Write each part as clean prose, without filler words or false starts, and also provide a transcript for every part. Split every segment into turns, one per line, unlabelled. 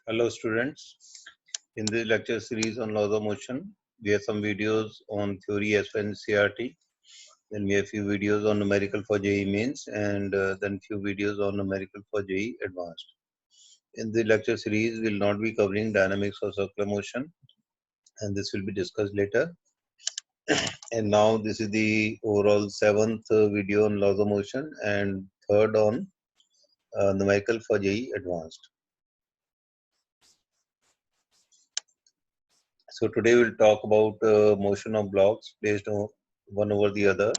Hello students, in this lecture series on laws of motion, we have some videos on theory as well as CRT. Then we have few videos on numerical for JEE Mains and then few videos on numerical for JEE Advanced. In the lecture series, we will not be covering dynamics of circular motion and this will be discussed later. And now this is the overall seventh video on laws of motion and third on numerical for JEE Advanced. So today we'll talk about motion of blocks placed on one over the other.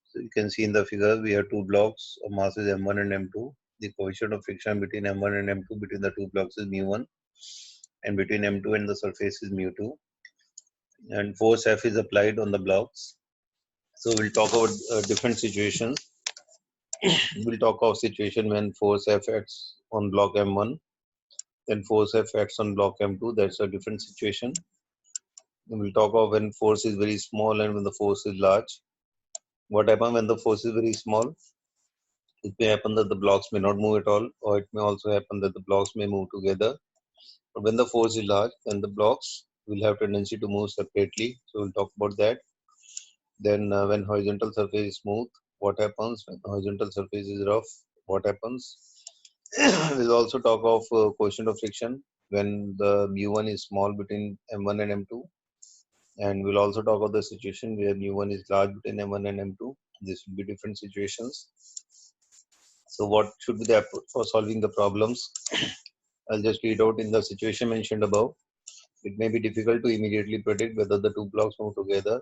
So you can see in the figure we have two blocks of masses m1 and m2. The coefficient of friction between m1 and m2 between the two blocks is mu1, and between m2 and the surface is mu2. And force F is applied on the blocks. So we'll talk about different situations. We'll talk of situation when force F acts on block m1, then force F acts on block m2. That's a different situation. Then we'll talk of when force is very small and when the force is large. What happens when the force is very small? It may happen that the blocks may not move at all, or it may also happen that the blocks may move together. But when the force is large, then the blocks will have tendency to move separately. So we'll talk about that. Then when horizontal surface is smooth, what happens? When horizontal surface is rough, what happens? We'll also talk of coefficient of friction when the mu1 is small between m1 and m2. And we'll also talk about the situation where mu1 is large between m1 and m2. This will be different situations. So what should be the approach for solving the problems? I'll just read out in the situation mentioned above. It may be difficult to immediately predict whether the two blocks move together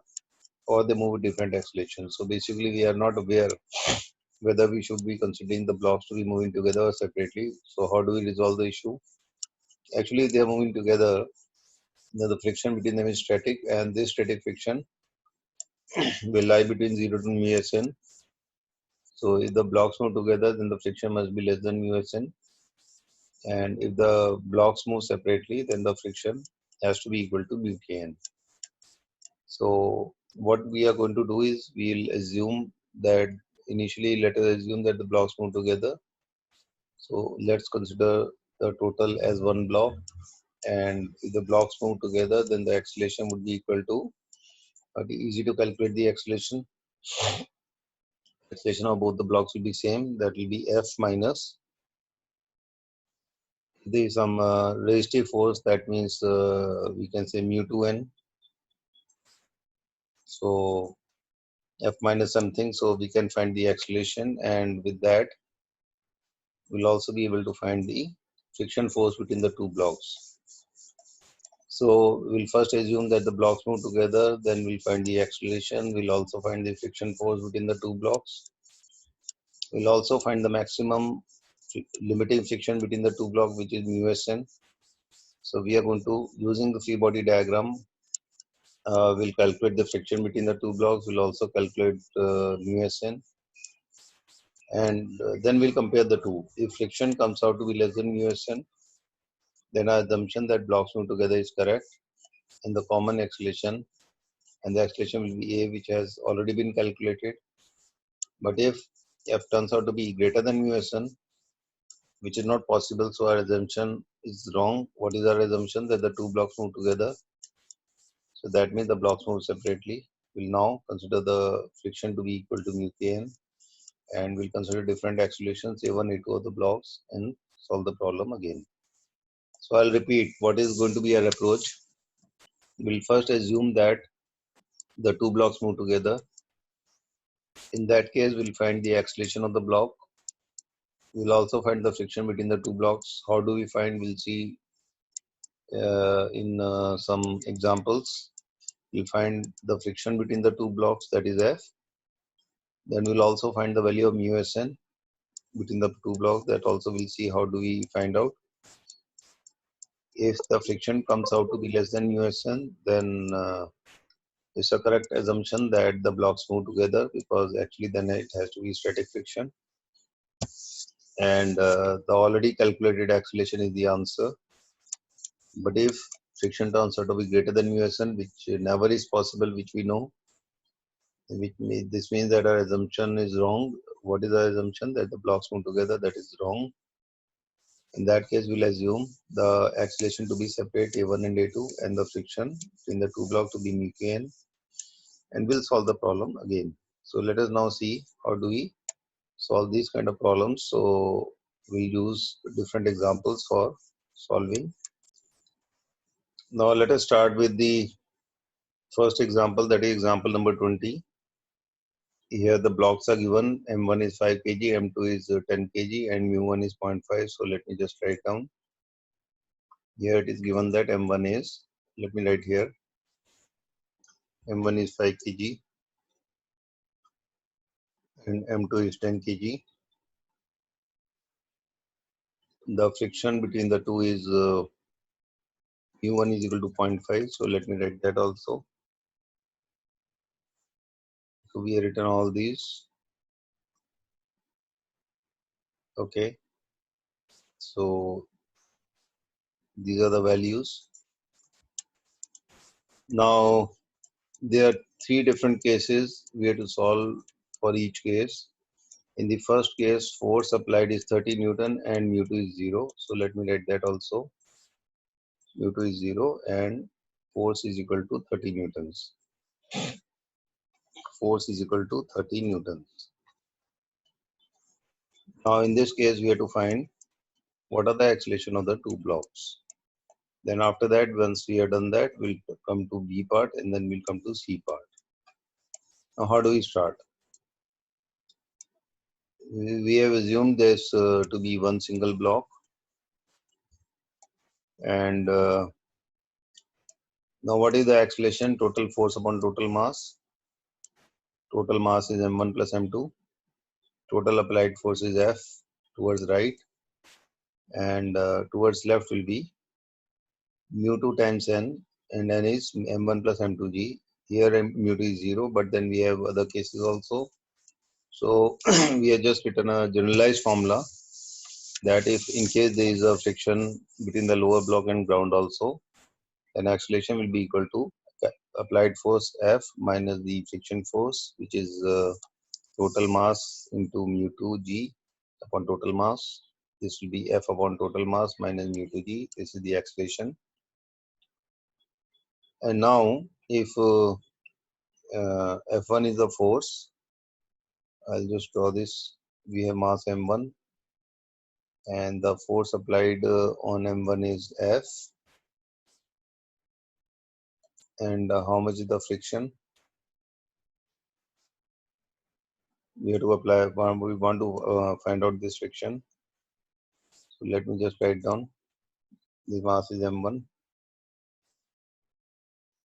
or they move with different accelerations. So basically we are not aware whether we should be considering the blocks to be moving together or separately. So how do we resolve the issue? Actually they are moving together. The friction between them is static, and this static friction will lie between 0 to mu Sn. So if the blocks move together, then the friction must be less than mu Sn. And if the blocks move separately, then the friction has to be equal to mu Kn. So what we are going to do is we'll assume that initially let us assume that the blocks move together. So let's consider the total as one block, and if the blocks move together, then the acceleration would be equal to, easy to calculate the acceleration. Acceleration of both the blocks will be same, that will be F minus there is some resistive force, that means we can say mu2n. So F minus something, so we can find the acceleration, and with that we'll also be able to find the friction force between the two blocks. So we'll first assume that the blocks move together, then we'll find the acceleration, we'll also find the friction force between the two blocks. We'll also find the maximum limiting friction between the two blocks, which is mu Sn. So we are going to, using the free body diagram, we'll calculate the friction between the two blocks. We'll also calculate mu Sn, and then we'll compare the two. If friction comes out to be less than mu Sn, then our assumption that blocks move together is correct, and the common acceleration, and the acceleration will be A, which has already been calculated. But if F turns out to be greater than mu Sn, which is not possible, so our assumption is wrong. What is our assumption? That the two blocks move together. So that means the blocks move separately. We'll now consider the friction to be equal to mu Kn, and we'll consider different accelerations A1, A2 of the blocks and solve the problem again. So I'll repeat what is going to be our approach. We'll first assume that the two blocks move together. In that case, we'll find the acceleration of the block. We'll also find the friction between the two blocks. How do we find? We'll see in some examples. We'll find the friction between the two blocks, that is F. Then we'll also find the value of mu Sn between the two blocks. That also we'll see how do we find out. If the friction comes out to be less than mu Sn, then it's a correct assumption that the blocks move together, because actually then it has to be static friction. And the already calculated acceleration is the answer. But if friction turns out to be greater than mu Sn, which never is possible, which we know, this means that our assumption is wrong. What is our assumption? That the blocks move together. That is wrong. In that case, we'll assume the acceleration to be separate A1 and A2 and the friction between the two blocks to be mu kn, and we'll solve the problem again. So let us now see how do we solve these kind of problems. So we use different examples for solving. Now let us start with the first example, that is example number 20. Here the blocks are given, M1 is 5 kg, M2 is 10 kg, and mu1 is 0.5. So let me just write down. Here it is given that M1 is, let me write here, M1 is 5 kg and M2 is 10 kg. The friction between the two is mu1 is equal to 0.5. So let me write that also. So we have written all these. Okay. So these are the values. Now there are three different cases we have to solve for each case. In the first case, force applied is 30 Newton and mu2 is 0. So let me write that also. mu2 is 0 and force is equal to 30 newtons. Force is equal to 30 newtons. Now in this case, we have to find what are the acceleration of the two blocks. Then after that, once we have done that, we'll come to B part and then we'll come to C part. Now how do we start? We have assumed this to be one single block, and now what is the acceleration? Total force upon total mass. Total mass is m1 plus m2. Total applied force is F towards right, and towards left will be mu2 times n, and n is m1 plus m2g. Here mu2 is 0, but then we have other cases also. So we have just written a generalized formula that if in case there is a friction between the lower block and ground also, then acceleration will be equal to applied force F minus the friction force, which is total mass into mu2 g upon total mass. This will be F upon total mass minus mu2 g. This is the acceleration. And now if F1 is the force, I'll just draw this. We have mass m1 and the force applied on m1 is F, and how much is the friction? We have to apply, we want to find out this friction. So let me just write down. The mass is m1,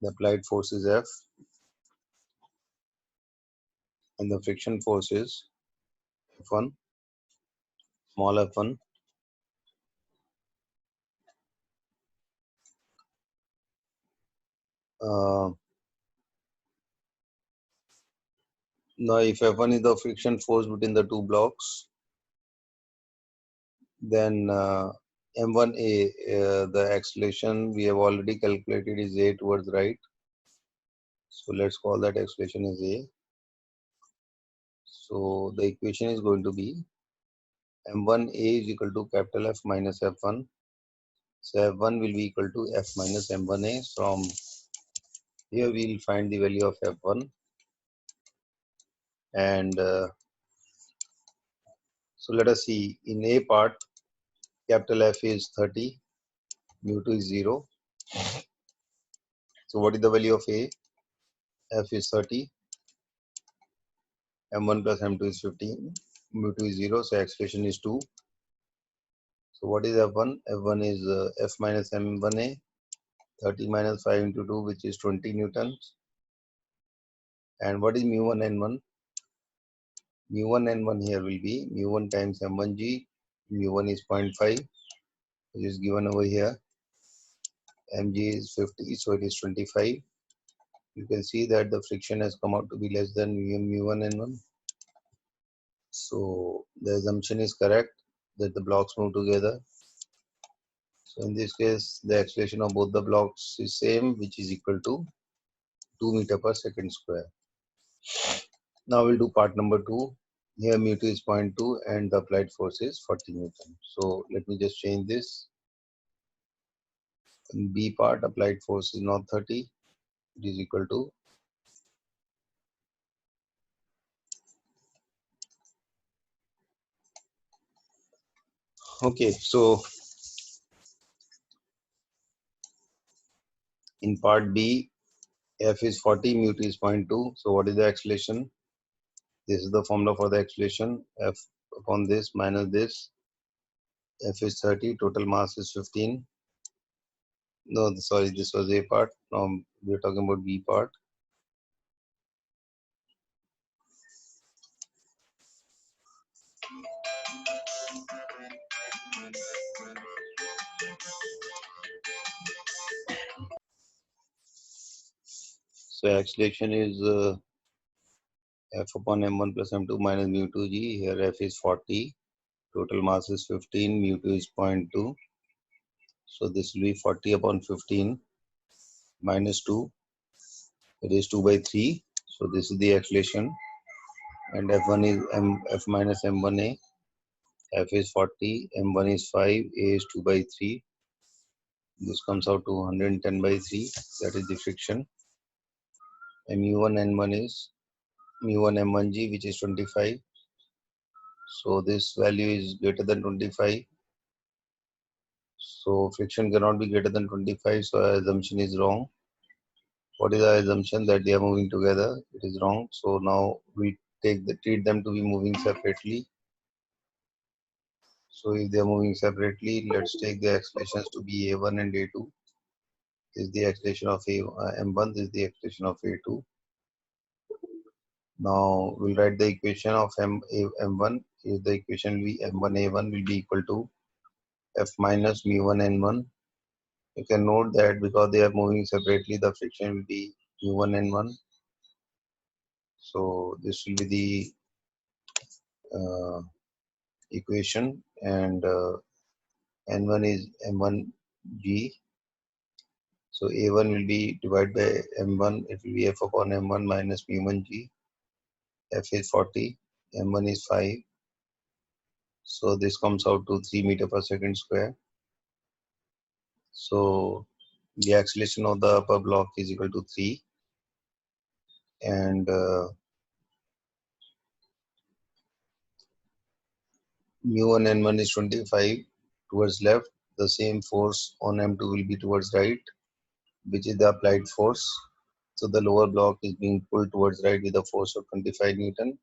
the applied force is F, and the friction force is F1, small f1. Now if F1 is the friction force between the two blocks, then m1a, the acceleration we have already calculated is a towards right. So let's call that acceleration as a. So the equation is going to be m1a is equal to capital F minus f1. So f1 will be equal to F minus m1a. From here we will find the value of f1, and so let us see. In a part, capital F is 30, mu2 is 0. So what is the value of a? F is 30, m1 plus m2 is 15, mu2 is 0, so expression is 2. So what is f1? F1 is F minus m1a, 30 minus 5 into 2, which is 20 newtons. And what is mu1 n1? Mu1 n1 here will be mu1 times m1g. Mu1 is 0.5, which is given over here. Mg is 50, so it is 25. You can see that the friction has come out to be less than mu1 n1. So the assumption is correct that the blocks move together. So in this case, the acceleration of both the blocks is same, which is equal to 2 meter per second square. Now we'll do part number 2. Here mu2 is 0.2 and the applied force is 40 Newton. So let me just change this. In B part, applied force is not 30. It is equal to okay. So in part B, F is 40, mu2 is 0.2. So what is the acceleration? This is the formula for the acceleration. F upon this minus this. F is 30, total mass is 15. No, sorry, this was A part. Now we're talking about B part. So acceleration is F upon m1 plus m2 minus mu2g. Here F is 40, total mass is 15, mu2 is 0.2. So this will be 40 upon 15 minus 2. It is 2 by 3. So this is the acceleration. And F1 is F minus m1a. F is 40, m1 is 5, a is 2 by 3. This comes out to 110 by 3. That is the friction. And mu1 n1 is mu1 m1g, which is 25. So this value is greater than 25. So friction cannot be greater than 25. So our assumption is wrong. What is our assumption? That they are moving together? It is wrong. So now we treat them to be moving separately. So if they are moving separately, let's take the accelerations to be a1 and a2. This is the acceleration of m1. This is the acceleration of a2. Now we'll write the equation of m1. If the equation will be m1a1 will be equal to f minus mu1 n1. You can note that because they are moving separately, the friction will be mu1 n1. So this will be the equation, and n1 is m1g. So a1 will be divided by m1. It will be f upon m1 minus mu1g. F is 40, m1 is 5. So this comes out to 3 meter per second square. So the acceleration of the upper block is equal to 3, and mu1 n1 is 25 towards left. The same force on m2 will be towards right, which is the applied force. So the lower block is being pulled towards right with a force of 25 Newton.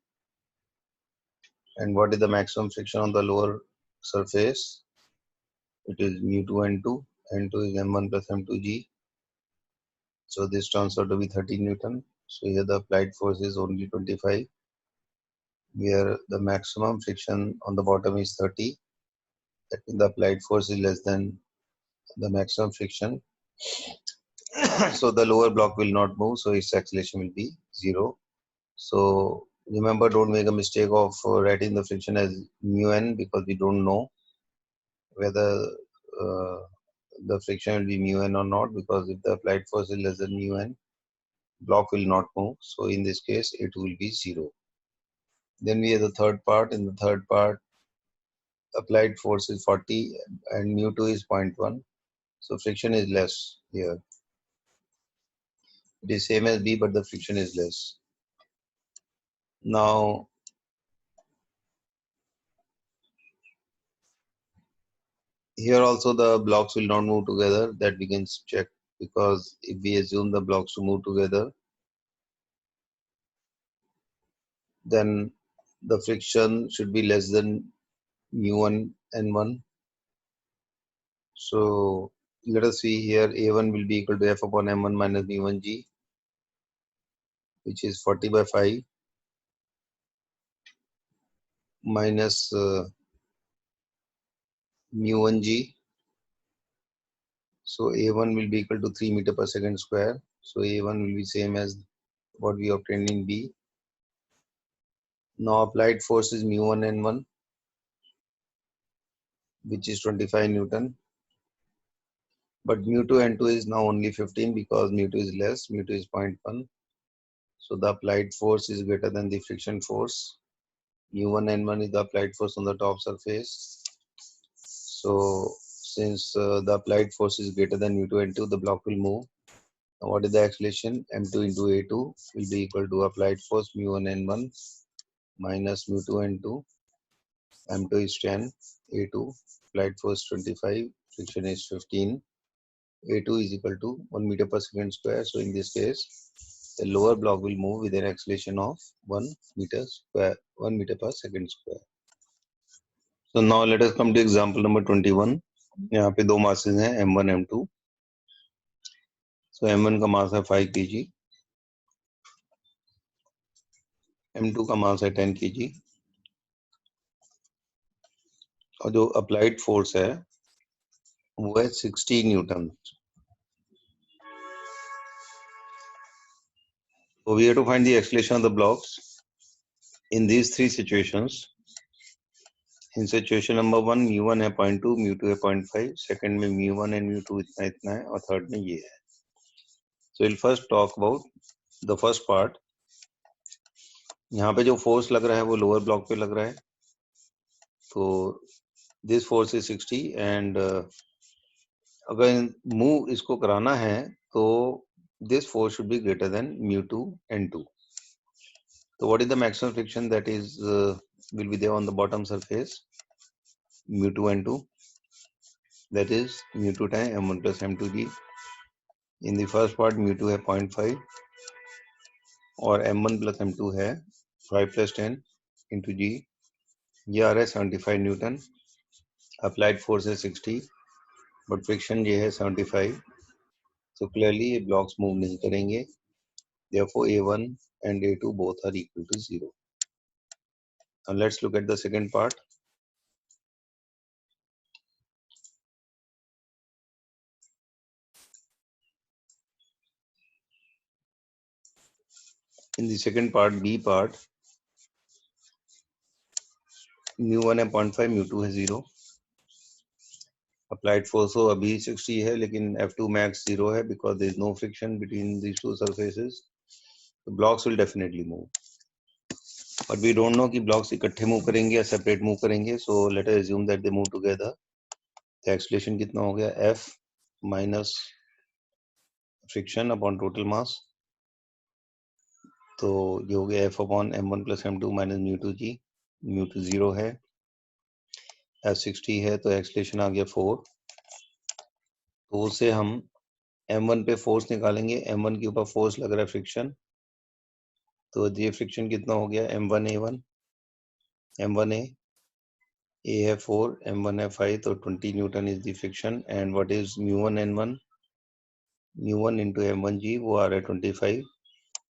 And what is the maximum friction on the lower surface? It is mu2 n2. N2 is m1 plus m2g. So this turns out to be 30 Newton. So here the applied force is only 25. Where the maximum friction on the bottom is 30. That means the applied force is less than the maximum friction. So the lower block will not move. So its acceleration will be 0. So remember, don't make a mistake of writing the friction as mu n, because we don't know whether uh, the friction will be mu n or not, because if the applied force is less than mu n, block will not move. So in this case, it will be 0. Then we have the third part. In the third part, applied force is 40 and mu2 is 0.1. So friction is less here. It is same as B, but the friction is less. Now, here also the blocks will not move together. That we can check, because if we assume the blocks to move together, then the friction should be less than mu1 n1. So let us see here, a1 will be equal to f upon m1 minus mu1g, which is 40 by 5 minus mu1g. So a1 will be equal to 3 meter per second square. So a1 will be same as what we obtained in B. Now applied force is mu1 n1, which is 25 Newton. But mu2 n2 is now only 15, because mu2 is less, mu2 is 0.1. So the applied force is greater than the friction force. mu1 n1 is the applied force on the top surface. So since the applied force is greater than mu2 n2, the block will move. Now what is the acceleration? m2 into a2 will be equal to applied force mu1 n1 minus mu2 n2. m2 is 10, a2 applied force 25, friction is 15. a2 is equal to 1 meter per second square. So in this case, the lower block will move with an acceleration of 1 meter per second square. So now let us come to example number 21. यहाँ पे दो masses हैं m1 m2. So m1 का mass है 5 kg, m2 का mass है 10 kg और जो applied force है वो है 60 Newton. So we have to find the acceleration of the blocks in these three situations. In situation number 1 mu1 है 0.2, mu2 है 0.5, second में mu1 and mu2 इतना इतना है और third में ये है. So we'll first talk about the first part. यहाँ पे जो force लग रहा है वो lower block पे लग रहा है. तो this force is 60 and अगर move इसको कराना है तो this force should be greater than mu2 n2. So what is the maximum friction that is will be there on the bottom surface? mu2 n2, that is mu2 times m1 plus m2g. In the first part mu2 है 0.5 और m1 plus m2 है 5 plus 10 into g. ये आ रहा है 75 Newton. Applied force है 60 but friction ये है 75. So clearly ये ब्लॉक्स मूव नहीं करेंगे. Therefore a1 and a2 both are equal to 0. Now let's look at the second part. In the second part, B part, mu1 है 0.5, mu2 है 0. Applied force हो अभी 60 है लेकिन F2 max 0 है because there is no friction between these two surfaces. The blocks will definitely move. But we don't know कि blocks इकट्ठे move करेंगे या separate move करेंगे. So let us assume that they move together. The acceleration कितना हो गया? F minus friction upon total mass. तो ये हो गया F upon m1 plus m2 minus mu2g. mu2 0 है, F60 है तो एक्सलेशन आ गया 4. तो उससे हम m1 पे फोर्स निकालेंगे. m1 के ऊपर फोर्स लग रहा है फ्रिक्शन. तो ये फ्रिक्शन कितना हो गया? m1a1, m1a है 4, m1 है 5, तो 20 Newton is the friction. And what is mu1 n1? mu1 into m1g वो आ रहा है 25.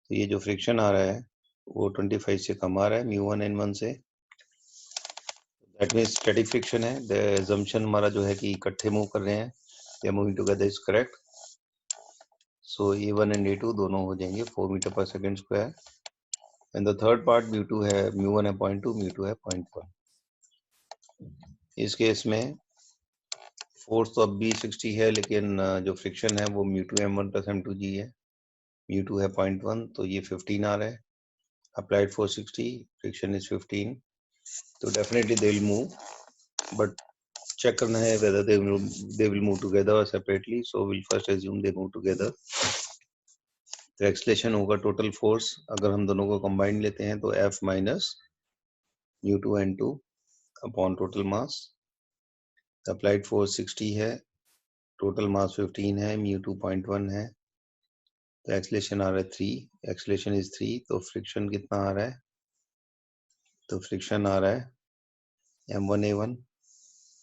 तो ये जो फ्रिक्शन आ रहा है वो 25 से कम आ रहा है mu1 n1 से. दैट मीन्स स्टैटिक फ्रिक्शन है. द assumption हमारा जो है कि इकट्ठे मूव कर रहे हैं, they are moving together is correct. So a1 and a2 दोनों हो जाएंगे 4 मीटर पर second square. And the third part mu2 है mu1 है 0.2, mu2 है 0.1. इस केस में फोर्स तो अब भी 60 है लेकिन जो फ्रिक्शन है वो mu2 m1 plus m2g है. mu2 है 0.1 तो ये 15 आ रहा है. Applied force 60, friction is 15. तो definitely they will move, but check करना है whether they will move together or separately. So we'll first assume they move together. तो एक्सलेशन होगा टोटल फोर्स. अगर हम दोनों को कंबाइन लेते हैं तो F minus mu2 n2 upon total mass. Applied force 60 है, टोटल मास 15 है, mu2 0.1 है. तो एक्सलेशन आ रहा है 3. Acceleration is 3. तो फ्रिक्शन कितना आ रहा है? तो फ्रिक्शन आ रहा है m1a1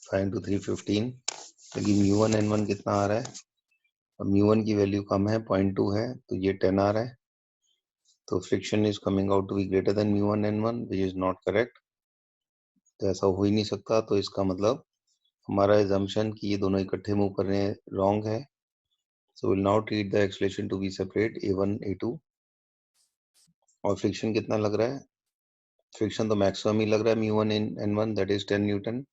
5 into 3 15. लेकिन mu1 n1 कितना आ रहा है? अब mu1 की वैल्यू कम है, 0.2 है, तो ये 10 आ रहा है. तो friction is coming out to be greater than mu1 n1 which is not correct. तो ऐसा हो ही नहीं सकता. तो इसका मतलब हमारा assumption कि ये दोनों इकट्ठे मूव कर रहे हैं रॉन्ग है. So we'll now treat the acceleration to be separate, a1 a2. और फ्रिक्शन कितना लग रहा है? फ्रिक्शन तो मैक्सिमम ही लग रहा है mu1 n1 that is 10 Newton.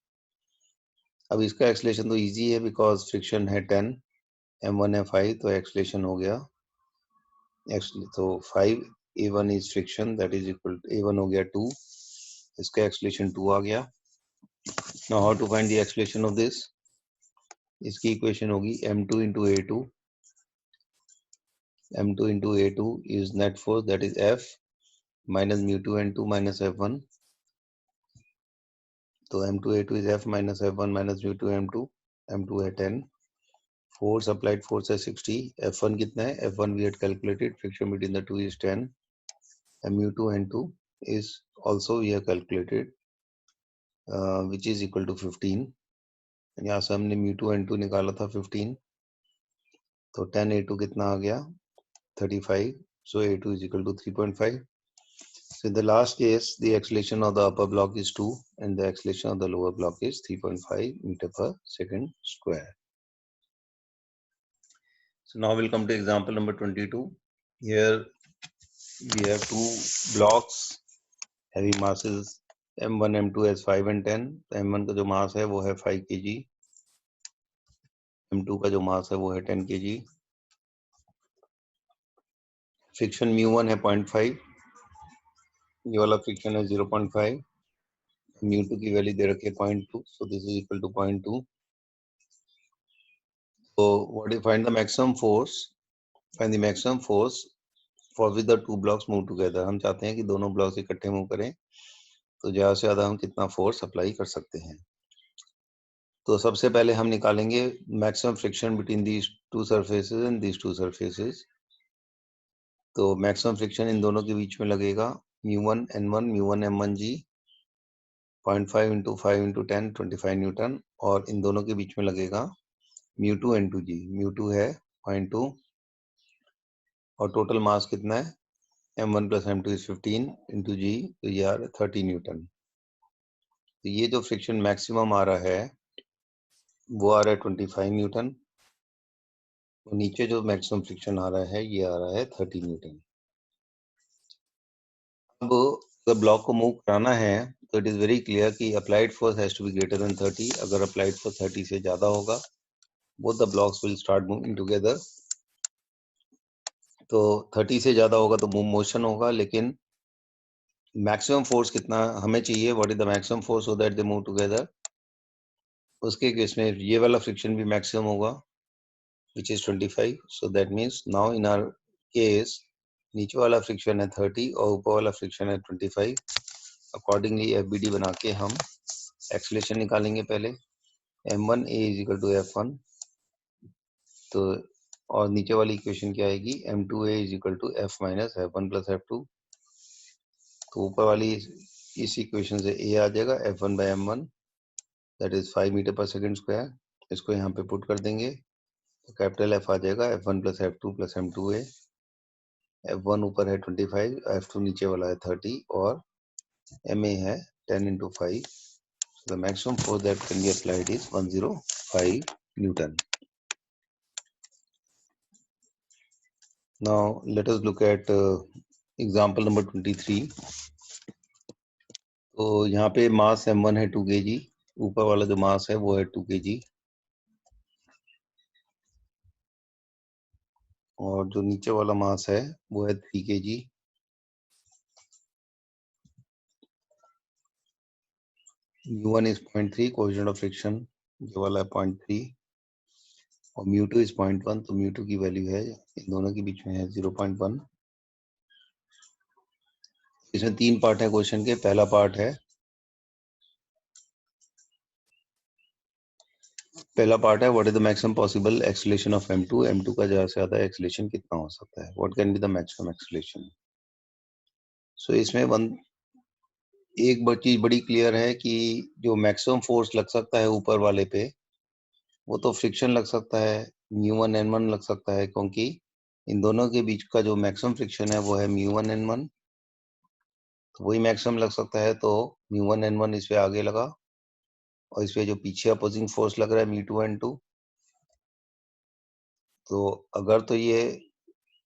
अब इसका एक्सलेशन तो इजी है बिकॉज फ्रिक्शन है 10, m1 है 5, तो एक्सलेशन हो गया तो 5 a1 is friction that is equal a1 हो गया 2 इसका एक्सेलरेशन 2 आ गया। Now how to find the acceleration of this, इसकी इक्वेशन होगी m2 into a2, m2 into a2 is net force, that is F minus mu2 n2 minus F1. तो m2 a2 is F minus F1 minus mu2 m2, m2 है 10, force applied force है 60, F1 कितना है, F1 we had calculated, friction between the two is 10, and mu2 n2 is also we have calculated, which is equal to 15. यहाँ से हमने mu2 n2 निकाला था 15, तो 10 a2 कितना आ गया 35, so a2 is equal to 3.5. So in the last case, the acceleration of the upper block is 2 and the acceleration of the lower block is 3.5 meter per second square. So now we'll come to example number 22. Here we have two blocks having masses m1 m2 as 5 and 10. m1 का जो मास है वो है 5 kg, m2 का जो मास है वो है 10 kg. फ्रिक्शन μ1 है 0.5, ये वाला फ्रिक्शन है 0.5, μ2 की वैल्यू दे रखी है 0.2, so this is equal to 0.2. So what do you find the maximum force? Find the maximum force for which the two blocks move together. हम चाहते हैं कि दोनों ब्लॉक्स इकट्ठे मूव करें, तो ज्यादा से ज्यादा हम कितना फोर्स अप्लाई कर सकते हैं. तो सबसे पहले हम निकालेंगे maximum friction between these two surfaces and these two surfaces. तो मैक्सिमम फ्रिक्शन इन दोनों के बीच में लगेगा μ1 n1 μ1 m1 g 0.5 into 5 into 10 25 Newton, और इन दोनों के बीच में लगेगा μ2 n2 g, μ2 है 0.2 और टोटल मास कितना है m1 plus m2 is 15 into g, तो ये आ रहा है 30 न्यूटन. तो ये जो फ्रिक्शन मैक्सिमम आ रहा है वो आ रहा है 25 न्यूटन, तो नीचे जो मैक्सिमम फ्रिक्शन आ रहा है ये आ रहा है 30 न्यूटन. अब अगर ब्लॉक को मूव कराना है तो इट इज वेरी क्लियर कि applied force has to be greater than 30. अगर अप्लाइड फोर्स 30 से ज्यादा होगा both the blocks will start moving together. तो 30 से ज्यादा होगा तो मूव मोशन होगा, लेकिन मैक्सिमम फोर्स कितना हमें चाहिए, what is the maximum force so that they move together. उसके केस में ये वाला फ्रिक्शन भी मैक्सिमम होगा which is 25. so that means now in our case नीचे वाला फ्रिक्शन है 30 और ऊपर वाला फ्रिक्शन है 25. अकॉर्डिंगली FBD बना के हम एक्सेलरेशन निकालेंगे. पहले m1a is equal to f1, तो और नीचे वाली इक्वेशन क्या आएगी m2a is equal to f minus f1 plus f2. तो ऊपर वाली इस इक्वेशन से a आ जाएगा f1 by m1 that is 5 metre पर सेकंड स्क्वायर. इसको यहाँ पे पुट कर देंगे तो कैपिटल F आ जाएगा f1 plus f2 plus m2a. f1 ऊपर है 25, f2 नीचे वाला है 30 और ma है 10 into 5. So the maximum force that can be applied is 105 Newton. Now let us look at example number 23. तो यहाँ पे मास m1 है 2 kg, ऊपर वाला जो मास है वो है 2 kg, और जो नीचे वाला मास है वो है 3 kg. μ1 is 0.3, coefficient of friction ये वाला है 0.3 और μ2 is 0.1, तो μ2 की वैल्यू है इन दोनों के बीच में है 0.1. इसमें 3 पार्ट है क्वेश्चन के. पहला पार्ट है what is the maximum possible acceleration of m2. m2 का ज्यादा से ज्यादा एक्सेलरेशन कितना हो सकता है, what can be the maximum acceleration. So इसमें एक चीज बड़ी क्लियर है कि जो मैक्सिमम फोर्स लग सकता है ऊपर वाले पे वो तो फ्रिक्शन लग सकता है, μ1 n1 लग सकता है, क्योंकि इन दोनों के बीच का जो मैक्सिमम फ्रिक्शन है वो है μ1 n1, तो वही मैक्सिमम लग सकता है. तो μ1 n1 इस पे आगे लगा और इस पे जो पीछे अपोजिंग फोर्स लग रहा है μ2 n2. तो अगर तो ये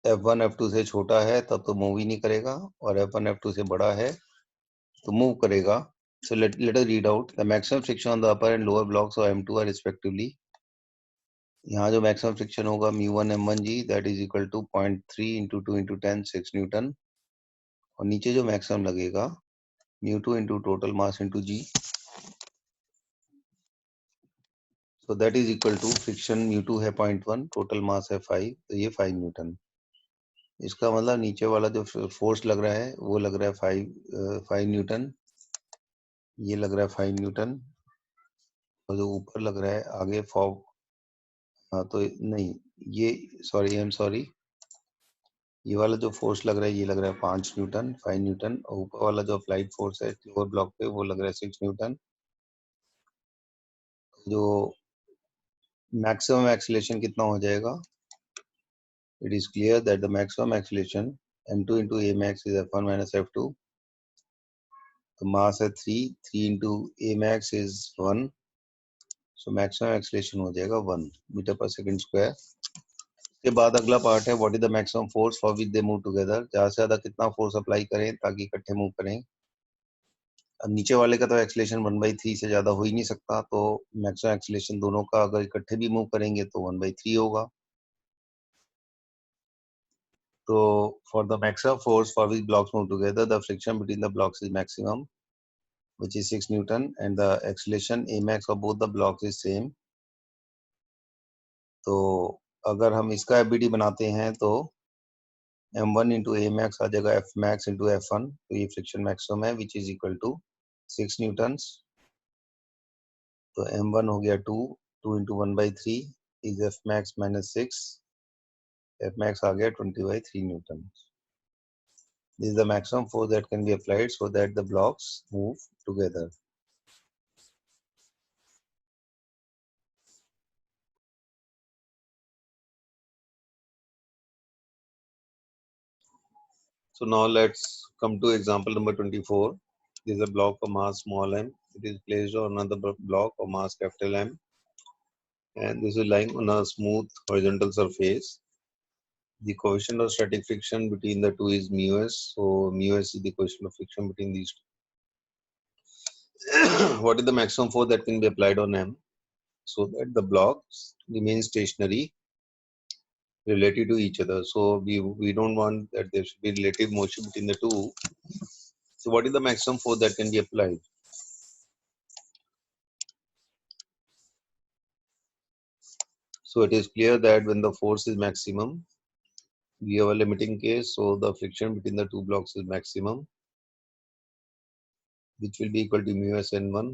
F1 F2 से छोटा है तब तो मूव ही नहीं करेगा, और F1 F2 से बड़ा है तो मूव करेगा. So let us read out the maximum friction on the upper and lower blocks of M2 are respectively. यहाँ जो मैक्सिमम फ्रिक्शन होगा μ1 m1 g that is equal to 0.3 into 2 into 10 6 Newton, और नीचे जो मैक्सिमम लगेगा mu2 into total mass into g. So that is equal to friction mu2 है 0.1, total mass है 5, तो ये 5 न्यूटन। इसका मतलब नीचे वाला जो फोर्स लग रहा है वो लग रहा है 5 न्यूटन, ये लग रहा है 5 न्यूटन, और जो ऊपर लग रहा है आगे तो नहीं, ये सॉरी, ये वाला जो फोर्स लग रहा है ये लग रहा है 5 न्यूटन, 5 न्यूटन, और ऊपर वाला जो अप्लाइड फोर्स है लोअर ब्लॉक पे वो लग रहा है 6 न्यूटन। जो मैक्सिमम एक्सीलरेशन कितना हो जाएगा? It is clear that the maximum acceleration m2 into a max is f1 minus f2. The mass है 3 into a max is 1, so maximum acceleration हो जाएगा 1 मीटर पर सेकंड स्क्वायर। के बाद अगला पार्ट है what is the maximum force for which they move together, ज्यादा से ज्यादा कितना फोर्स अप्लाई करें ताकि इकट्ठे मूव करें। अब नीचे वाले का तो एक्सीलरेशन 1/3 से ज्यादा हो ही नहीं सकता, तो मैक्सिमम एक्सीलरेशन दोनों का अगर इकट्ठे भी मूव करेंगे तो 1/3 होगा। तो for the maximum force for which blocks move together the friction between the blocks is maximum which is 6 Newton and the acceleration Amax of both the blocks is same. तो अगर हम इसका FBD बनाते हैं तो m1 into Amax आ जाएगा f max into f1, तो ये फ्रिक्शन मैक्सिमम है which is equal to 6 Newton's. तो m1 हो गया 2 into 1/3 is f max minus 6, f max आ गया 20/3 Newton. This is the maximum force that can be applied so that the blocks move together. So now let's come to example number 24. This is a block of mass small m. It is placed on another block of mass capital M, and this is lying on a smooth horizontal surface. The coefficient of static friction between the two is mu s. So mu s is the coefficient of friction between these two. What is the maximum force that can be applied on M so that the blocks remain stationary relative to each other? So we don't want that there should be relative motion between the two. So what is the maximum force that can be applied? So it is clear that when the force is maximum, we have a limiting case, so the friction between the two blocks is maximum, which will be equal to mu s n1,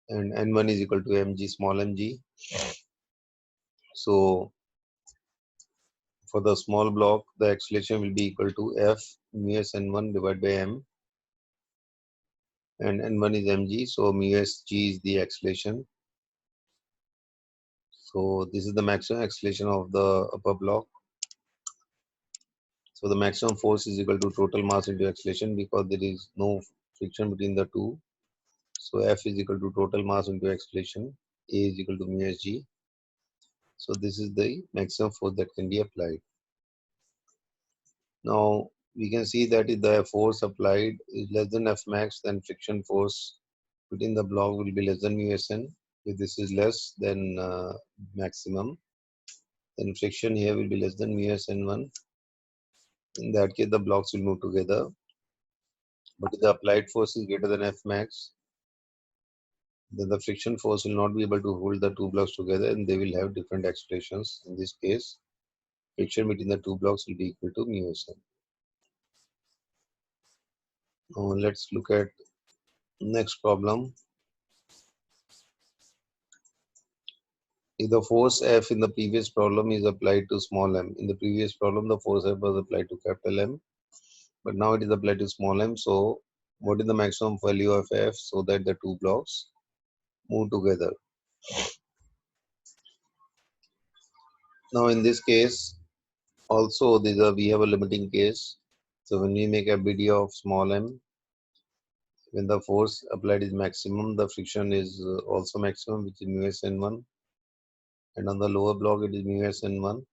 and n1 is equal to mg small mg. So for the small block, the acceleration will be equal to f mu s n1 divided by m, and n1 is mg, so mu s g is the acceleration. So this is the maximum acceleration of the upper block. So the maximum force is equal to total mass into acceleration because there is no friction between the two. So F is equal to total mass into acceleration. A is equal to mu s g. So this is the maximum force that can be applied. Now we can see that if the force applied is less than F max, then friction force within the block will be less than mu s n. If this is less than maximum, then friction here will be less than mu s n1. In that case, the blocks will move together. But if the applied force is greater than F max, then the friction force will not be able to hold the two blocks together and they will have different accelerations. In this case, friction between the two blocks will be equal to mu s n. Now let's look at next problem. If the force F in the previous problem is applied to small m, in the previous problem the force F was applied to capital M, but now it is applied to small m. So what is the maximum value of F so that the two blocks move together? Now in this case also we have a limiting case. So when we make a BD of small m, when the force applied is maximum, the friction is also maximum, which is mu s n1, and on the lower block it is mu s n1.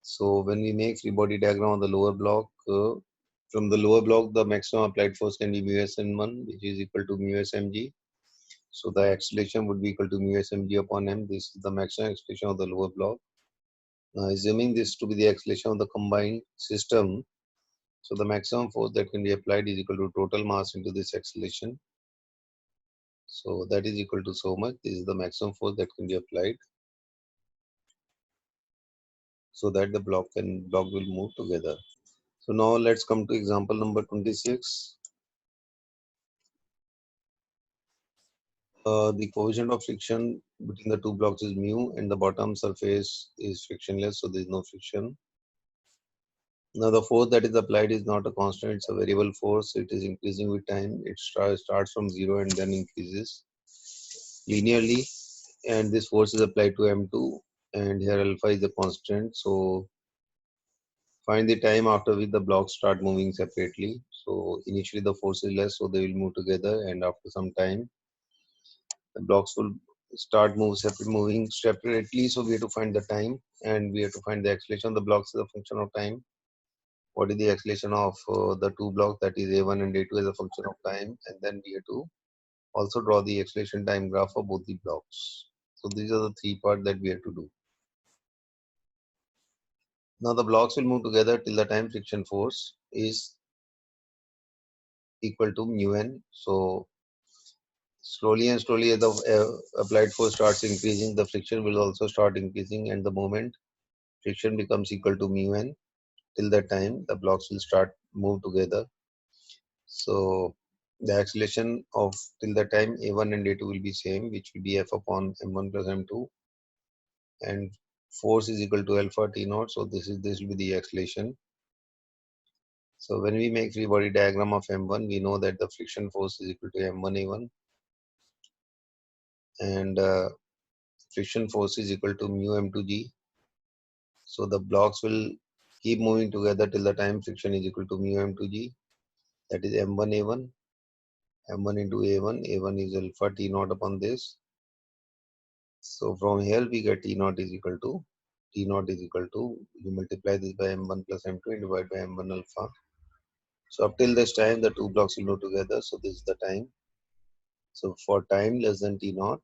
So when we make free body diagram on the lower block, from the lower block the maximum applied force can be mu s n1, which is equal to mu s mg. So the acceleration would be equal to mu s mg upon m. This is the maximum acceleration of the lower block. Now assuming this to be the acceleration of the combined system, So the maximum force that can be applied is equal to total mass into this acceleration. So that is equal to so much. This is the maximum force that can be applied so that the block will move together. So now let's come to example number 26. The coefficient of friction between the two blocks is mu and the bottom surface is frictionless, so there is no friction. Now the force that is applied is not a constant, it's a variable force. It is increasing with time. It starts from 0 and then increases linearly, and this force is applied to M2, and here alpha is the constant. So find the time after which the blocks start moving separately. So initially the force is less, so they will move together, and after some time the blocks will moving separately. So we have to find the time, and we have to find the acceleration. The blocks is a function of time. What is the acceleration of the two blocks, that is A1 and A2, as a function of time, and then we have to also draw the acceleration time graph for both the blocks. So these are the three parts that we have to do. Now the blocks will move together till the time friction force is equal to mu n. So slowly and slowly as the applied force starts increasing, the friction will also start increasing, and the moment friction becomes equal to mu n, till that time the blocks will start move together. So the acceleration of till the time A1 and A2 will be same, which will be F upon M1 plus M2, and force is equal to alpha T naught. So this will be the acceleration. So when we make free body diagram of M1, we know that the friction force is equal to M1A1, and friction force is equal to mu M2G. So the blocks will keep moving together till the time friction is equal to mu M2G, that is M1A1, M1 into A1, A1 is alpha T naught upon this. So from here we get T naught is equal to you multiply this by M1 plus M2 and divide by M1 alpha. So up till this time the two blocks will move together. So this is the time. So for time less than T naught,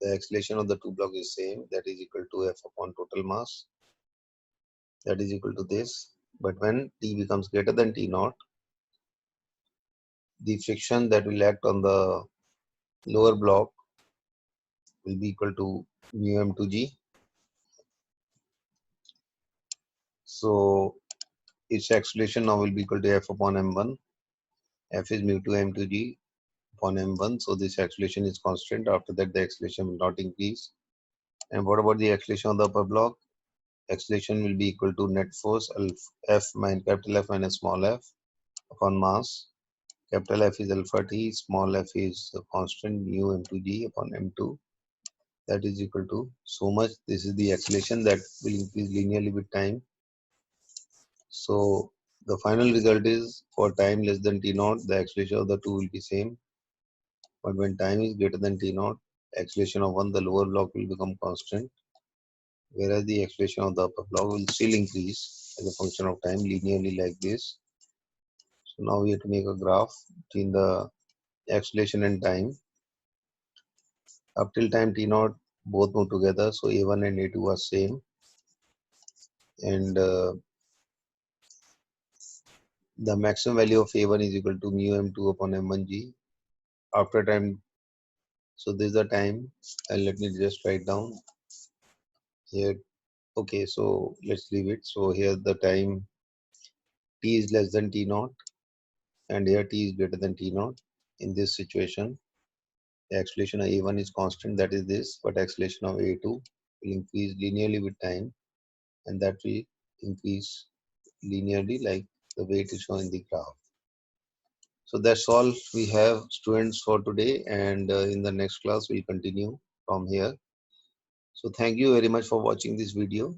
the acceleration of the two blocks is same, that is equal to F upon total mass, that is equal to this. But when T becomes greater than T naught, the friction that will act on the lower block will be equal to mu M2G. So its acceleration now will be equal to F upon M1. F is mu 2 M2G upon M1. So this acceleration is constant. After that the acceleration will not increase. And what about the acceleration of the upper block? Acceleration will be equal to net force F minus capital F minus small f upon mass. Capital F is alpha T, small f is a constant mu M2G upon M2. That is equal to so much. This is the acceleration that will increase linearly with time. So the final result is for time less than T naught, the acceleration of the two will be same. But when time is greater than T naught, acceleration of one, the lower block will become constant, whereas the acceleration of the upper block will still increase as a function of time linearly like this. So now we have to make a graph between the acceleration and time. Up till time T naught, both move together, so A1 and A2 are same, and the maximum value of A1 is equal to mu M2 upon M1G. After time, so this is the time, and let me just write down here. Okay, so let's leave it. So here the time T is less than T naught, and here T is greater than T naught. In this situation, the acceleration of A1 is constant, that is this, but acceleration of A2 will increase linearly with time, and that will increase linearly like the way it is shown in the graph. So that's all we have, students, for today, and in the next class we'll continue from here. So thank you very much for watching this video.